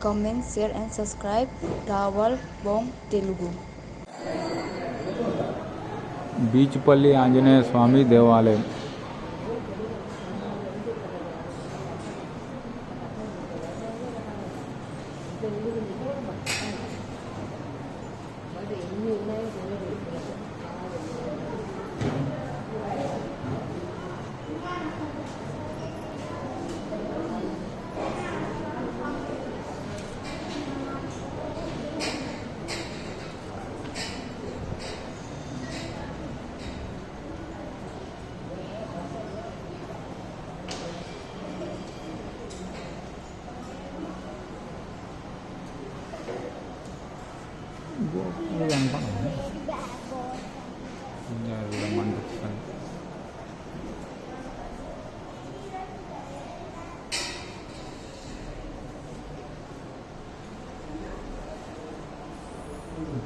comment, share and subscribe Travel Bomb Telugu. Beechpally Anjaneya స్వామి దేవాలయం.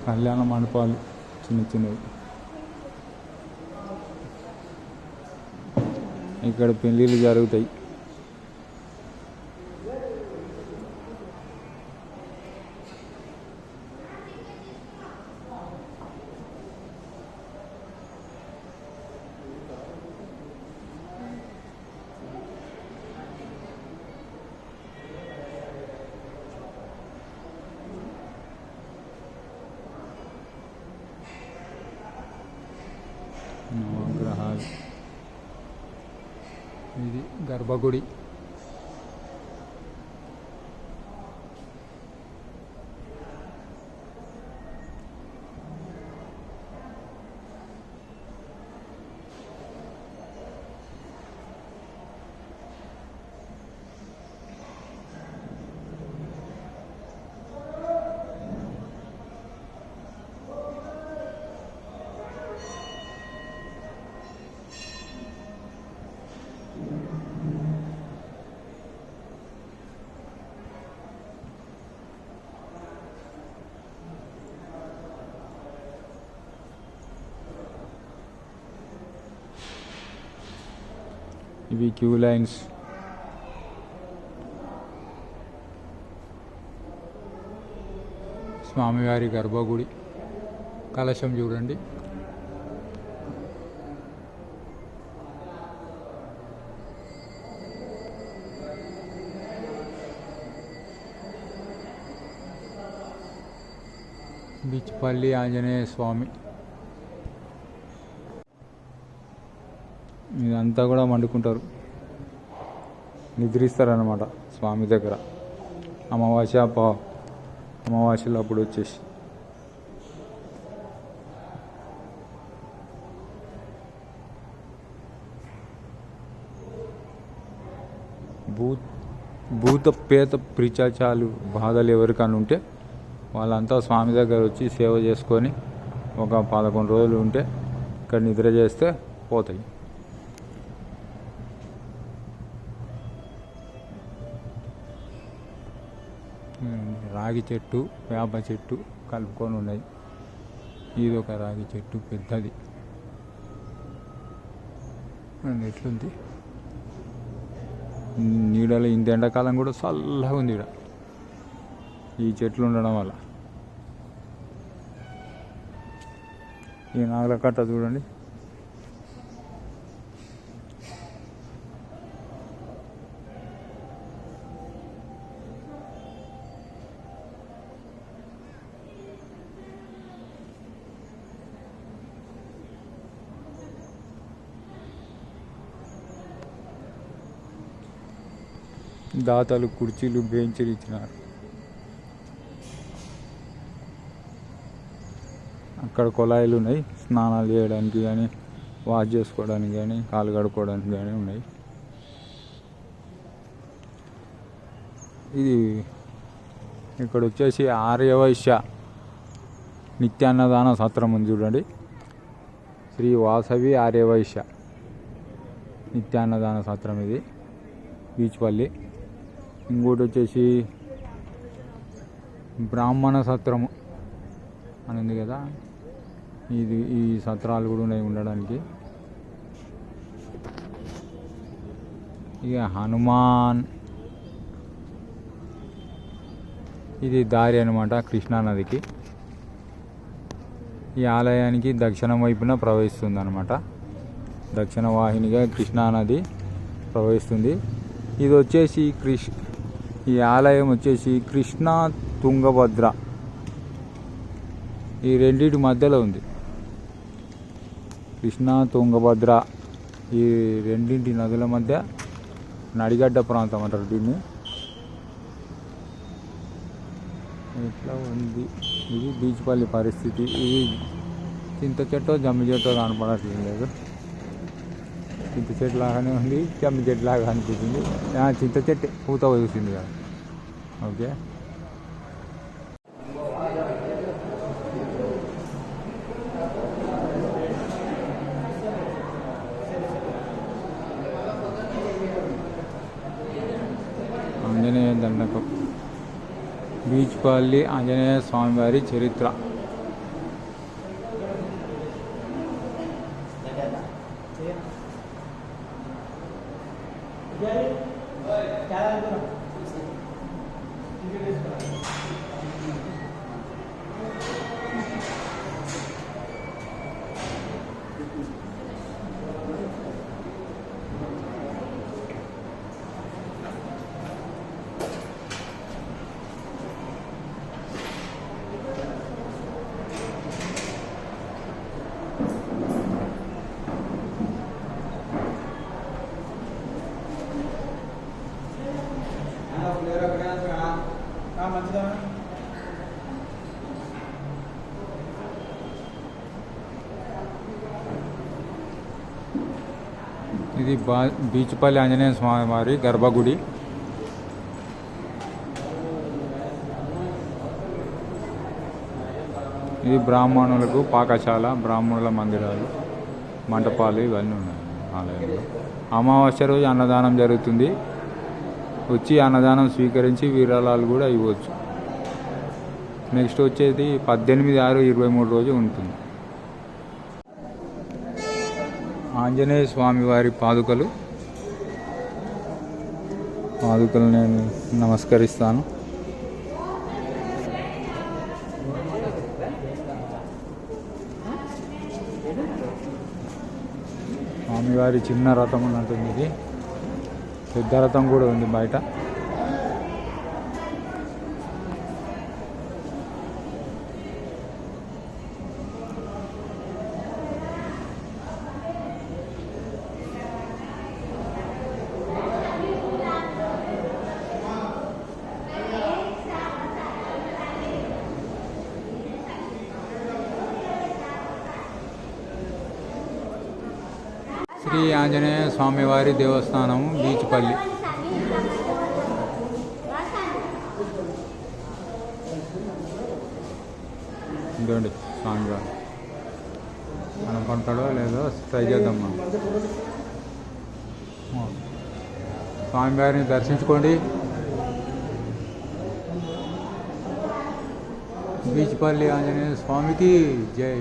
కళ్యాణ మండపాలు చిన్న చిన్నవి. ఇక్కడ పెళ్ళిళ్ళు జరుగుతాయి. నవగ్రహాలు. ఇది గర్భగుడి. ఇవి క్యూ లైన్స్. స్వామివారి గర్భగుడి కలశం చూడండి. బీచ్పల్లి ఆంజనేయ స్వామి. ఇదంతా కూడా వండుకుంటారు, నిద్రిస్తారనమాట స్వామి దగ్గర. అమావాస్యలు అప్పుడు వచ్చేసి భూత పేత పిశాచాలు బాధలు ఎవరికైనా ఉంటే వాళ్ళంతా స్వామి దగ్గర వచ్చి సేవ చేసుకొని ఒక 11 రోజులు ఉంటే ఇక్కడ నిద్ర చేస్తే పోతాయి. రాగి చెట్టు, వేప చెట్టు కలుపుకొని ఉన్నాయి. ఇది ఒక రాగి చెట్టు పెద్దది. ఎట్లుంది నీడలో. ఇంత ఎండాకాలం కూడా చల్లగా ఉంది ఇక్కడ ఈ చెట్లు ఉండడం వల్ల. ఈ నాగల కట్ట చూడండి. దాతలు కుర్చీలు, బెంచీలు ఇచ్చినారు. అక్కడ కొలాయిలు ఉన్నాయి, స్నానాలు చేయడానికి కానీ, వాష్ చేసుకోవడానికి కానీ, కాలు కడుక్కోవడానికి కానీ ఉన్నాయి. ఇది ఇక్కడ వచ్చేసి ఆర్యవైశ్య నిత్యాన్నదాన సత్రం ఉంది చూడండి. శ్రీ వాసవి ఆర్యవైశ్య నిత్యాన్నదాన సత్రం ఇది బీచ్పల్లి. ఇంకోటి వచ్చేసి బ్రాహ్మణ సత్రము అని ఉంది కదా, ఇది ఈ సత్రాలు కూడా ఉన్నాయి ఉండడానికి. ఇక హనుమాన్ ఇది దారి అనమాట కృష్ణానదికి. ఈ ఆలయానికి దక్షిణం వైపున ప్రవహిస్తుంది అనమాట. దక్షిణ వాహినిగా కృష్ణానది ప్రవహిస్తుంది. ఇది వచ్చేసి ఈ ఆలయం వచ్చేసి కృష్ణా తుంగభద్ర ఈ రెండింటి మధ్యలో ఉంది. కృష్ణా తుంగభద్ర ఈ రెండింటి నదుల మధ్య నడిగడ్డ ప్రాంతం అంటారు దీన్ని. ఇట్లా ఉంది. ఇది బీచ్పల్లి పరిస్థితి. ఇది చింత చెట్టు జమ్మి చెట్టు కనపడట్లేదు. చింత చెట్టు లాగానే ఉంది, జమ్మి చెట్టు లాగా అనిపిస్తుంది. చింత చెట్టు పూత చూసింది కదా. ఓకే, ఆంజనేయ దండకం, బీచ్పల్లి ఆంజనేయ స్వామివారి చరిత్ర. ఇది బీచ్పల్లి ఆంజనేయ స్వామి వారి గర్భగుడి. ఇది బ్రాహ్మణులకు పాకశాల, బ్రాహ్మణుల మందిరాలు, మంటపాలు ఇవన్నీ ఉన్నాయి ఆలయంలో. అమావాస్య రోజు అన్నదానం జరుగుతుంది. వచ్చి అన్నదానం స్వీకరించి విరాళాలు కూడా ఇవ్వచ్చు. నెక్స్ట్ వచ్చేది 18/6/23 రోజు ఉంటుంది. ఆంజనేయ స్వామి వారి పాదుకలు నేను నమస్కరిస్తాను. స్వామివారి చిన్న రథం ఉన్నట్టుంది. ఇది పెద్ద రథం కూడా ఉంది బయట. శ్రీ ఆంజనేయ స్వామివారి దేవస్థానము, బీచ్పల్లి. ఇదండి స్వామివారు. మనం కొంటాడో లేదో ట్రై చేద్దాం. మనం స్వామివారిని దర్శించుకోండి. బీచ్పల్లి ఆంజనేయ స్వామికి జై.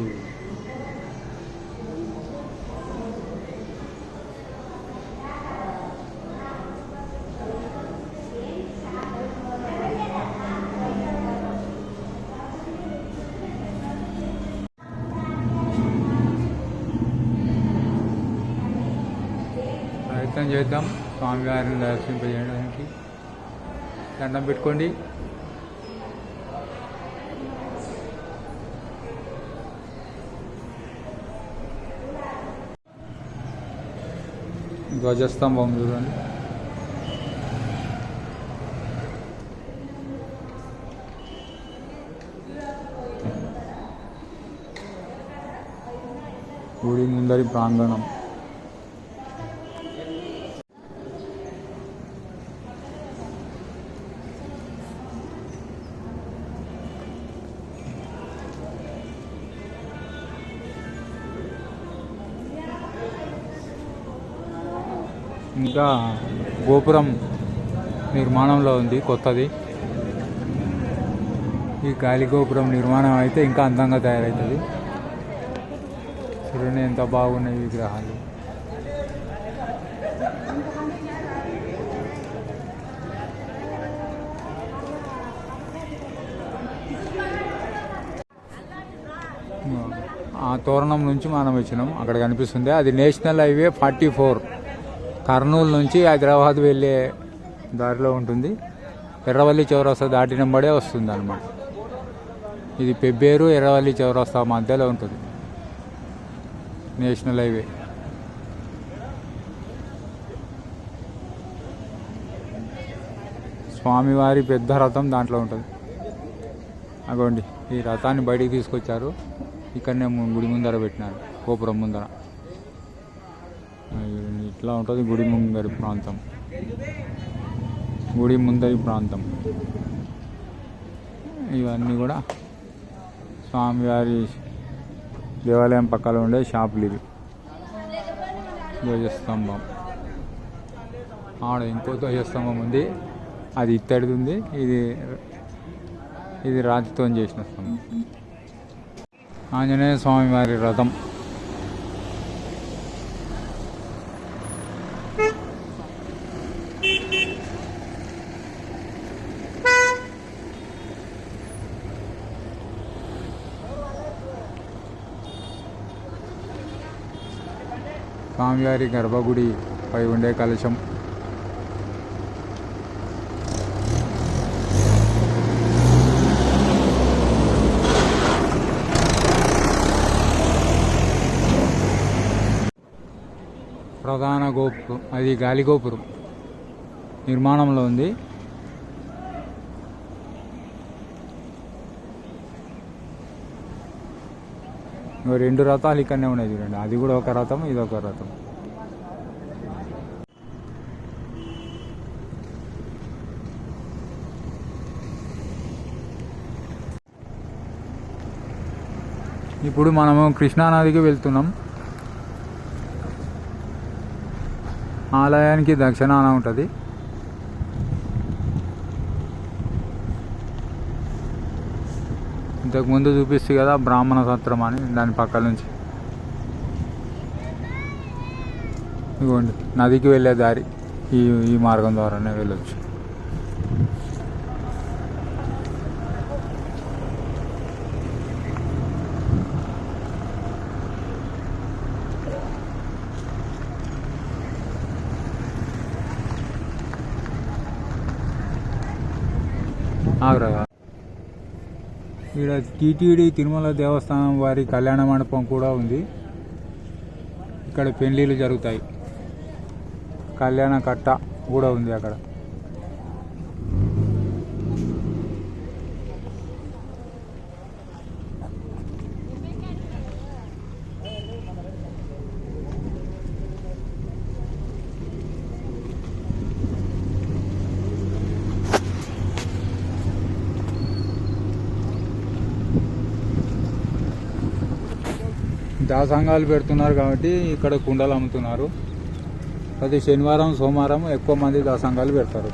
ప్రయత్నం చేద్దాం స్వామివారిని దర్శింపజేయడానికి. దండం పెట్టుకోండి. ధ్వజస్తంభం చూడండి. గుడి ముందరి ప్రాంగణం. ఇంకా గోపురం నిర్మాణంలో ఉంది, కొత్తది. ఈ గాలి గోపురం నిర్మాణం అయితే ఇంకా అందంగా తయారవుతుంది. చూడండి ఎంత బాగున్నాయి విగ్రహాలు. ఆ తోరణం నుంచి మనం వచ్చినాం. అక్కడ కనిపిస్తుంది అది నేషనల్ హైవే 44 కర్నూలు నుంచి హైదరాబాద్ వెళ్ళే దారిలో ఉంటుంది. ఎర్రవల్లి చౌరస్తా దాటినంబడే వస్తుంది అన్నమాట. ఇది పెబ్బేరు ఎర్రవల్లి చౌరస్తా మధ్యలో ఉంటుంది నేషనల్ హైవే. స్వామివారి పెద్ద రథం దాంట్లో ఉంటుంది. అగోండి ఈ రథాన్ని బయటికి తీసుకొచ్చారు. ఇక్కడనే గుడి ముందర పెట్టినారు, గోపురం ముందర. ఇట్లా ఉంటుంది గుడి ముందరి ప్రాంతం, గుడి ముందరి ప్రాంతం. ఇవన్నీ కూడా స్వామివారి దేవాలయం పక్కన ఉండే షాపులు ఇవి. ధ్వజస్తంభం ఆడ ఇంకో ధ్వజస్తంభం ఉంది, అది ఇత్తడిది ఉంది. ఇది రాతితో చేసిన స్తంభం. ఆంజనేయ స్వామి వారి రథం. స్వామివారి గర్భగుడి పై ఉండే కలశం. ప్రధాన గోపురం, అది గాలి గోపురం నిర్మాణంలో ఉంది. రెండు రథాలు ఇక్కడనే ఉన్నాయి చూడండి, అది కూడా ఒక రథం, ఇది ఒక రథం. ఇప్పుడు మనము కృష్ణానదికి వెళ్తున్నాం. ఆలయానికి దక్షిణాన ఉంటుంది. ఇంతకుముందు చూపిస్తుంది కదా బ్రాహ్మణ సత్రం అని, దాని పక్కల నుంచి ఇదిగోండి నదికి వెళ్ళే దారి. ఈ మార్గం ద్వారానే వెళ్ళొచ్చు. ఇక్కడ టీటీడీ తిరుమల దేవస్థానం వారి కళ్యాణ మండపం కూడా ఉంది. ఇక్కడ పెళ్ళిళ్ళు జరుగుతాయి. కళ్యాణ కట్ట కూడా ఉంది అక్కడ. దాసంగాలు పెడుతున్నారు కాబట్టి ఇక్కడ కుండలు అమ్ముతున్నారు. ప్రతి శనివారం సోమవారం ఎక్కువ మంది దాసంగాలు పెడతారు.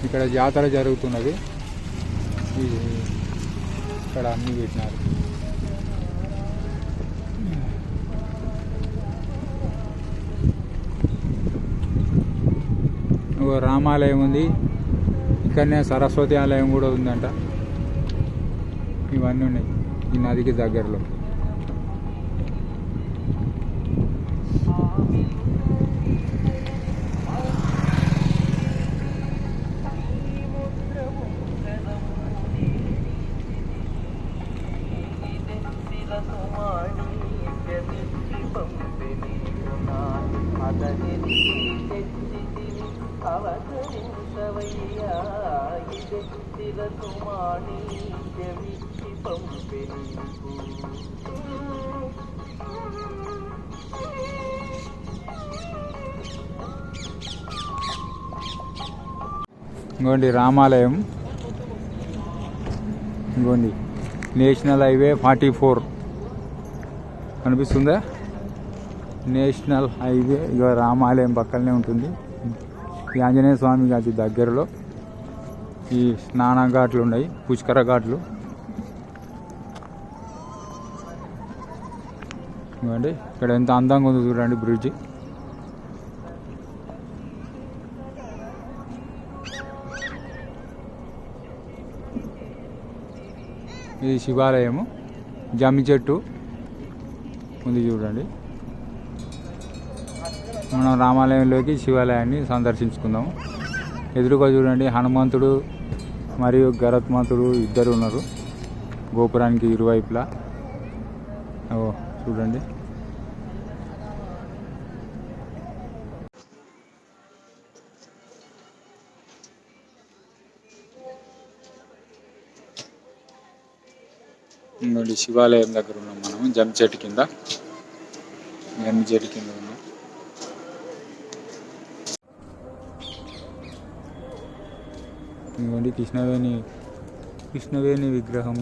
ఇక్కడ జాతర జరుగుతున్నది. ఇక్కడ అన్నీ పెట్టినారు. రామాలయం ఉంది. ఇక్కడనే సరస్వతి ఆలయం కూడా ఉందంట. ఇవన్నీ ఉన్నాయి ఈ నదికి దగ్గరలో. ఇంకోండి రామాలయం. ఇంకోండి నేషనల్ హైవే 44 కనిపిస్తుందా? National highway. ఇక రామాలయం పక్కనే ఉంటుంది. ఈ ఆంజనేయ స్వామికి అతి దగ్గరలో ఈ స్నాన ఘాట్లు ఉన్నాయి, పుష్కర ఘాట్లు. ఇవ్వండి ఇక్కడ ఎంత అందంగా ఉంది చూడండి బ్రిడ్జి. ఇది శివాలయము, జమ్మి చెట్టు ఉంది చూడండి. మనం రామాలయంలోకి శివాలయాన్ని సందర్శించుకుందాము. ఎదురుగా చూడండి హనుమంతుడు మరియు గరుత్మంతుడు ఇద్దరు ఉన్నారు గోపురానికి ఇరువైపులా. చూడండి. ఇంకోటి శివాలయం దగ్గర ఉన్నాం మనం, జమ్మి చెట్టు కింద ఉన్నాం. ఇంకోటి కృష్ణవేణి విగ్రహం,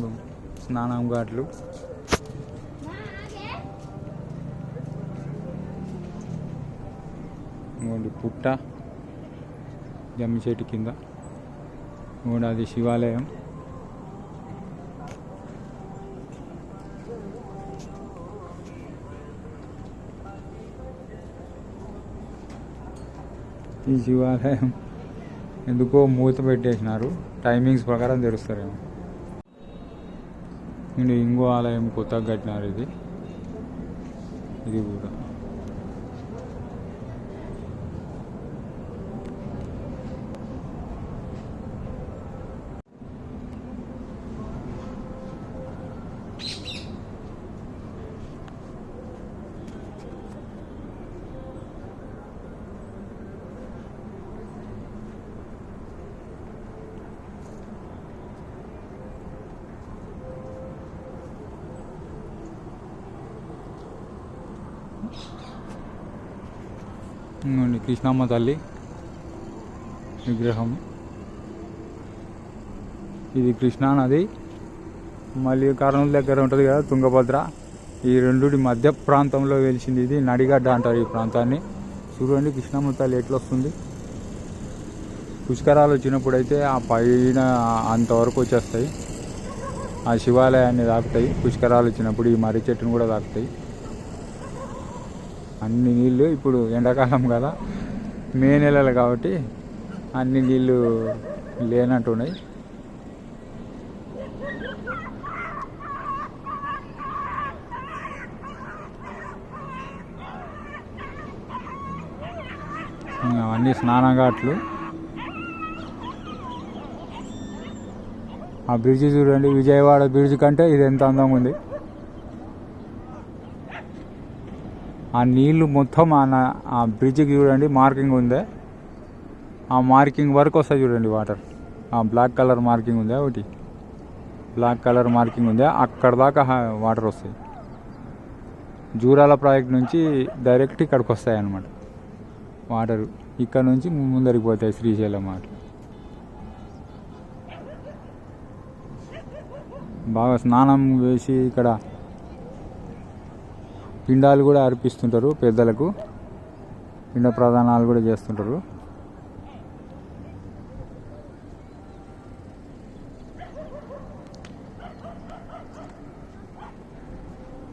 స్నానం ఘాట్లు. ఇంకోటి పుట్ట జమ్మి చెట్టు కింద. ఇంకోటి అది శివాలయం. ఈ శివాలయం ఎందుకో మూత పెట్టేసినారు, టైమింగ్స్ ప్రకారం తెరుస్తారేమో. ఇంకో ఆలయం కొత్తగా కట్టినారు ఇది కూడా. కృష్ణమ్మ తల్లి విగ్రహం. ఇది కృష్ణా నది, మళ్ళీ కర్నూలు దగ్గర ఉంటుంది కదా తుంగభద్ర, ఈ రెండుటి మధ్య ప్రాంతంలో వెలిసింది ఇది. నడిగడ్డ అంటారు ఈ ప్రాంతాన్ని. చూడండి కృష్ణమ్మ తల్లి ఎట్లా వస్తుంది. పుష్కరాలు వచ్చినప్పుడు అయితే ఆ పైన అంతవరకు వచ్చేస్తాయి, ఆ శివాలయాన్ని తాకుతాయి. పుష్కరాలు వచ్చినప్పుడు ఈ మర్రి చెట్టును కూడా తాకుతాయి. అన్ని నీళ్ళు ఇప్పుడు ఎండాకాలం కదా, మే నెలలు కాబట్టి అన్ని నీళ్ళు లేనట్టున్నాయి. అవన్నీ స్నానఘాట్లు. ఆ బ్రిడ్జి చూడండి, విజయవాడ బ్రిడ్జ్ కంటే ఇది ఎంత అందంగా ఉంది. ఆ నీళ్లు మొత్తం ఆ బ్రిడ్జికి చూడండి మార్కింగ్ ఉంది, ఆ మార్కింగ్ వరకు వస్తాయి చూడండి వాటర్. ఆ బ్లాక్ కలర్ మార్కింగ్ ఉందా, ఒకటి బ్లాక్ కలర్ మార్కింగ్ ఉందా, అక్కడ దాకా వాటర్ వస్తాయి. జూరాల ప్రాజెక్ట్ నుంచి డైరెక్ట్ ఇక్కడికి వస్తాయి అన్నమాట వాటరు. ఇక్కడ నుంచి ముందరికి పోతాయి శ్రీశైలం వాటర్. బాగా స్నానం వేసి ఇక్కడ పిండాలు కూడా అర్పిస్తుంటారు పెద్దలకు, పిండ ప్రదానాలు కూడా చేస్తుంటారు.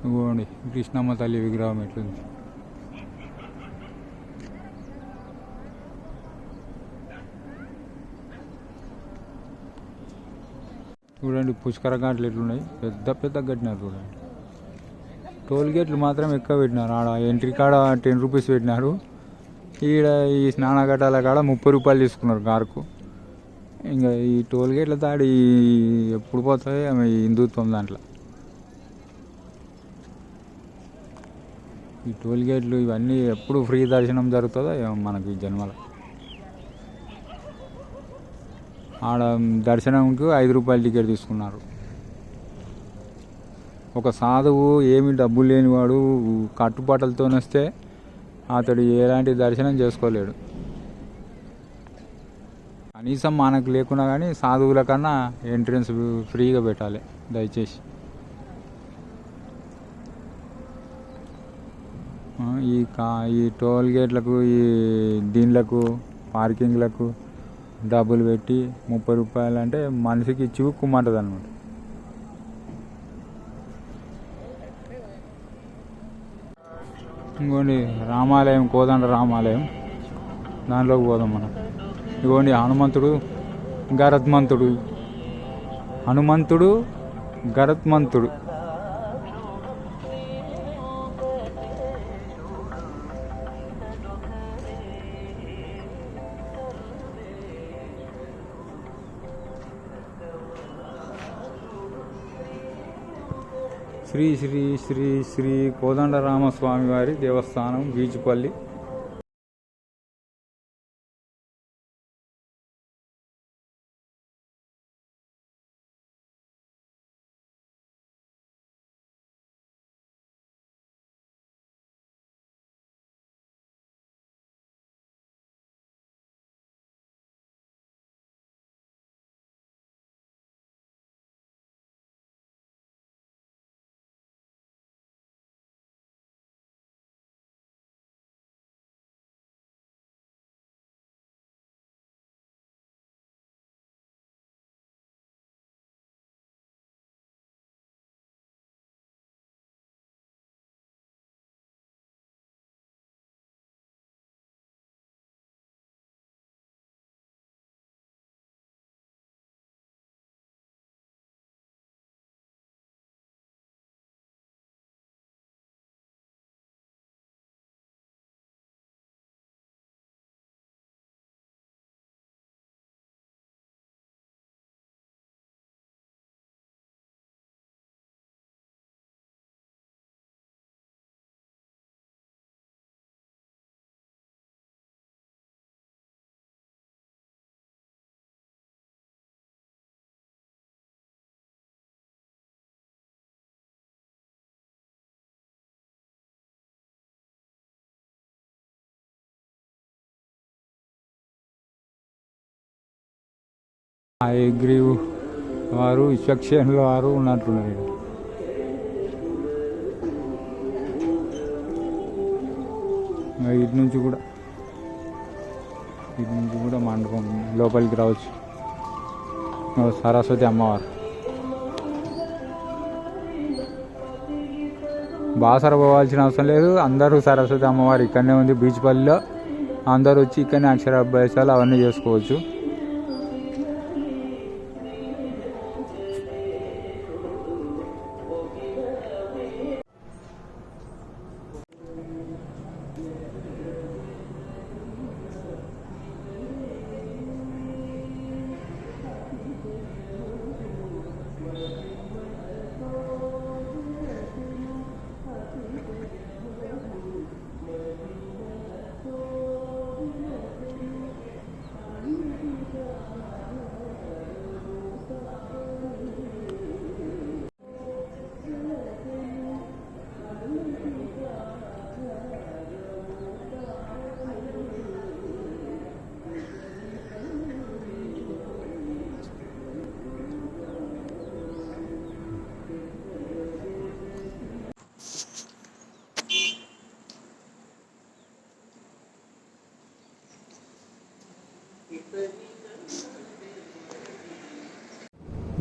ఇవ్వండి కృష్ణమ్మ తల్లి విగ్రహం ఎట్లుంది. చూడండి పుష్కర ఘాట్లు ఎట్లున్నాయి, పెద్ద పెద్ద కట్టినారు చూడండి. టోల్ గేట్లు మాత్రం ఎక్కువ పెట్టినారు. ఆడ ఎంట్రీ కాడ 10 రూపీస్ పెట్టినారు, ఈడ ఈ స్నానఘట్టాల కాడ 30 రూపాయలు తీసుకున్నారు కారుకు. ఇంకా ఈ టోల్ గేట్ల దాడి ఎప్పుడు పోతాయి ఆమె హిందుత్వం దాంట్లో. ఈ టోల్ గేట్లు ఇవన్నీ ఎప్పుడు ఫ్రీ దర్శనం జరుగుతుందో మనకి జన్మలో. ఆడ దర్శనంకు 5 రూపాయలు టికెట్ తీసుకున్నారు. ఒక సాధువు ఏమి డబ్బులు లేనివాడు కట్టుబాటలతో వస్తే అతడు ఎలాంటి దర్శనం చేసుకోలేడు. కనీసం మనకు లేకున్నా కానీ సాధువుల కన్నా ఎంట్రన్స్ ఫ్రీగా పెట్టాలి దయచేసి. ఈ టోల్ గేట్లకు, ఈ దీనిలకు, పార్కింగ్లకు డబ్బులు పెట్టి 30 రూపాయలు అంటే మనిషికి చివుక్కుమంటుంది అనమాట. ఇంకోండి రామాలయం, కోదండ రామాలయం, దాంట్లోకి పోదాం మనం. ఇగోండి హనుమంతుడు, గరుత్మంతుడు. హనుమంతుడు గరుత్మంతుడు. శ్రీ శ్రీ శ్రీ శ్రీ కోదండరామస్వామి వారి దేవస్థానం బీచుపల్లి. హయగ్రీవ్ వారు విశ్వక్షేణుల వారు ఉన్నట్టున్నారు. ఇటు నుంచి కూడా మండపం లోపలికి రావచ్చు. సరస్వతి అమ్మవారు బాసర పోవాల్సిన అవసరం లేదు. అందరూ సరస్వతి అమ్మవారు ఇక్కడనే ఉంది బీచ్పల్లిలో. అందరూ వచ్చి ఇక్కడనే అక్షరాభ్యాసాలు అవన్నీ చేసుకోవచ్చు.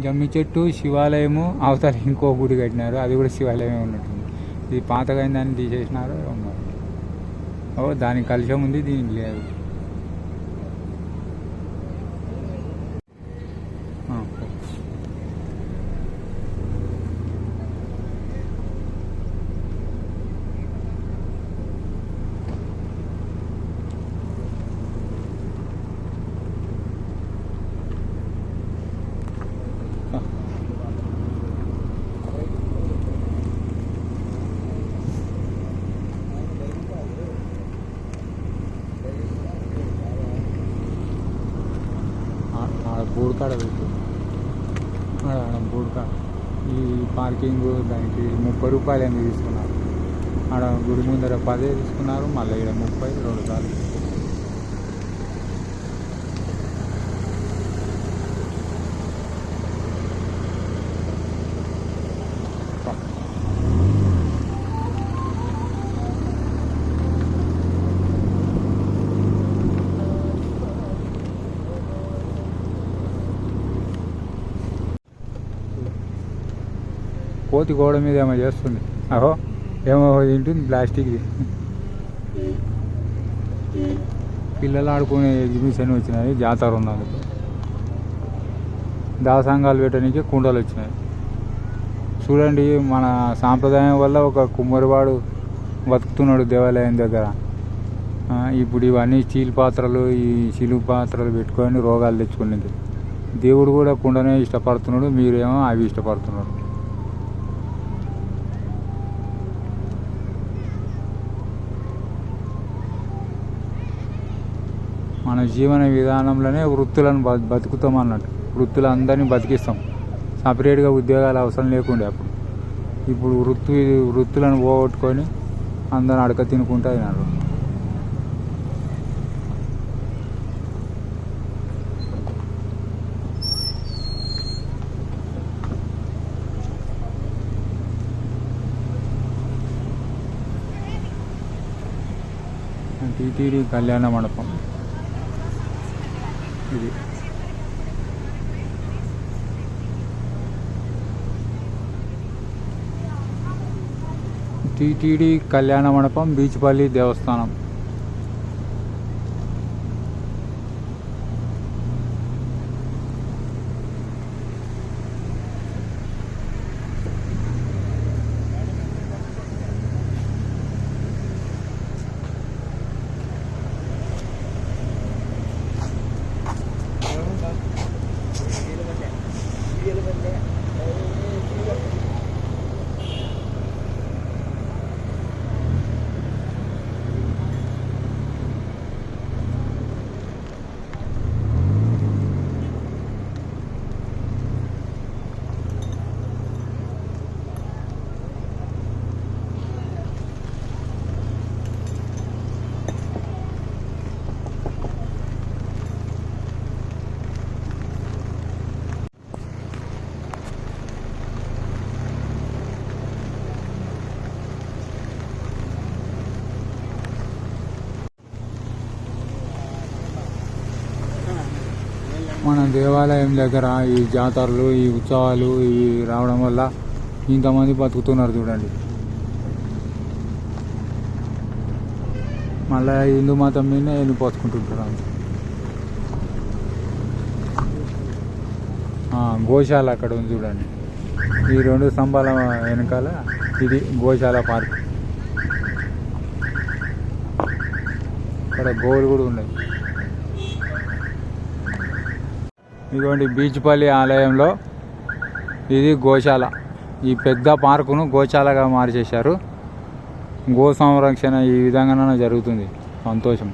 జమ్మి చెట్టు, శివాలయము, అవతల ఇంకో గుడి కట్టినారు. అది కూడా శివాలయమే ఉన్నట్టుంది. ఇది పాతగా దాన్ని తీసేసినారు. దానికి కలుషం ఉంది, దీనికి లేదు. బోర్డు కాడ పెట్టు, బోర్డు కాడ ఈ పార్కింగ్ దానికి 30 రూపాయలు ఎందుకు తీసుకున్నారు. ఆడ గుడి ముందర 10 తీసుకున్నారు, మళ్ళీ ఇక్కడ 30 2 సార్లు. కోతి గోడ మీద ఏమో చేస్తుంది. ఏమో తింటుంది ప్లాస్టిక్ది. పిల్లలు ఆడుకునే ఎగ్జిబిషన్ వచ్చినాయి. జాతర ఉన్నది. దాసంగాలు పెట్టడానికి కుండలు వచ్చినాయి. చూడండి, మన సాంప్రదాయం వల్ల ఒక కుమ్మరివాడు బతుకుతున్నాడు దేవాలయం దగ్గర. ఇప్పుడు ఇవన్నీ స్టీల్ పాత్రలు, ఈ సిలువు పాత్రలు పెట్టుకొని రోగాలు తెచ్చుకునేది. దేవుడు కూడా కుండనే ఇష్టపడుతున్నాడు, మీరేమో అవి ఇష్టపడుతున్నారు. మన జీవన విధానంలోనే వృత్తులను బతుకుతాం అన్నట్టు. వృత్తులు అందరినీ బతికిస్తాం. సపరేట్గా ఉద్యోగాలు అవసరం లేకుండే అప్పుడు. ఇప్పుడు వృత్తులను పోగొట్టుకొని అందరూ అడక తినుకుంటూ అయినారు. టీటీడీ కళ్యాణ మండపం ఇది. టీటీడీ కళ్యాణ మండపం, బీచ్పల్లి దేవస్థానం. మన దేవాలయం దగ్గర ఈ జాతరలు, ఈ ఉత్సవాలు ఇవి రావడం వల్ల ఇంతమంది బతుకుతున్నారు చూడండి. మళ్ళీ హిందూ మతం మీదనే వెళ్ళిపోసుకుంటుంటారు. గోశాల అక్కడ ఉంది చూడండి. ఈ 2 స్తంభాల వెనకాల ఇది గోశాల పార్క్. ఇక్కడ గోవులు కూడా ఉన్నాయి. ఇదిగోండి బీచ్పల్లి ఆలయంలో ఇది గోశాల. ఈ పెద్ద పార్కును గోశాలగా మార్చేశారు. గో సంరక్షణ ఈ విధంగానే జరుగుతుంది. సంతోషం.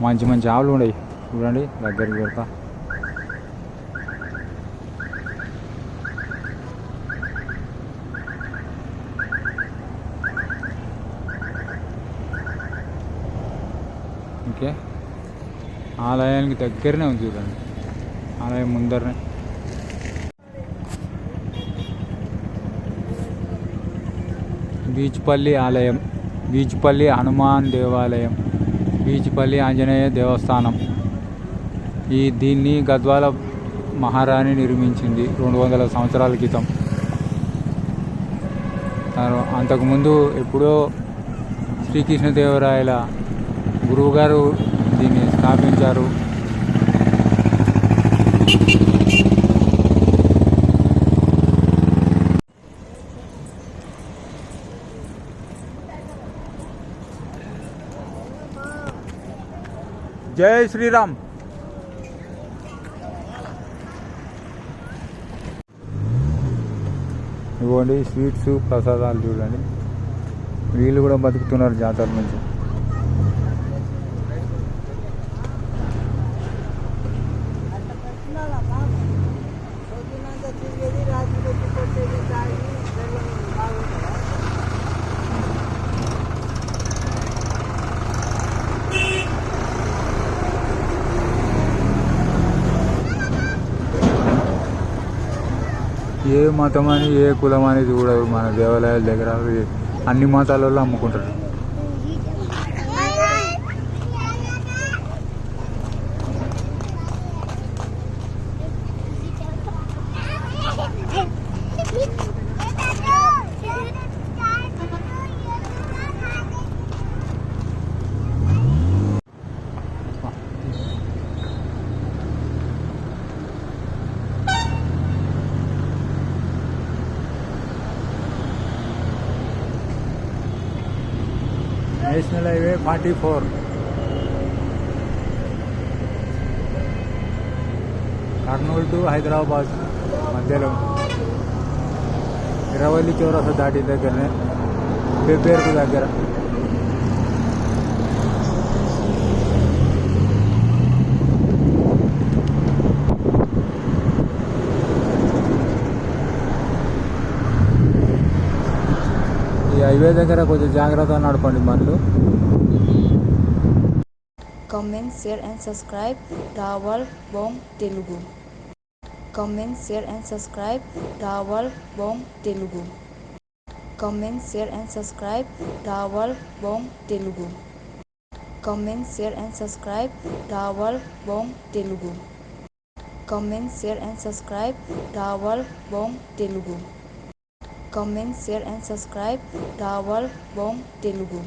మంచి మంచి ఆవులు ఉన్నాయి చూడండి, దగ్గరికి పెడతా. ఓకే, ఆలయానికి దగ్గరనే ఉంది చూడండి, ఆలయం ముందరనే. బీచ్పల్లి ఆలయం, బీచ్పల్లి హనుమాన్ దేవాలయం, బీచ్పల్లి ఆంజనేయ దేవస్థానం. దీన్ని గద్వాల మహారాణి నిర్మించింది 200 సంవత్సరాల క్రితం. అంతకుముందు ఎప్పుడో శ్రీకృష్ణదేవరాయల గురువుగారు దీన్ని స్థాపించారు. జై శ్రీరామ్. ఇవ్వండి స్వీట్స్, ప్రసాదాలు చూడండి. వీళ్ళు కూడా బతుకుతున్నారు జాతర నుంచి. ఏ మతం అని, ఏ కులం అని చూడరు మన దేవాలయాల దగ్గర. అన్ని మతాలలో అమ్ముకుంటారు. National highway 44 Kurnool to Hyderabad మధ్యలో ఇరవల్లి చౌరస్తా దాటి దగ్గరనే పేరుకు దగ్గర. ఈ హైవే దగ్గర కొంచెం జాగ్రత్తగా నడపండి బండ్లు. Comment, share and subscribe Rawal Bomb Telugu. Comment, share and subscribe Rawal Bomb Telugu. Comment, share and subscribe Rawal Bomb Telugu. Comment, share and subscribe Rawal Bomb Telugu. Comment, share and subscribe Rawal Bomb Telugu. Comment, share and subscribe Rawal Bomb Telugu.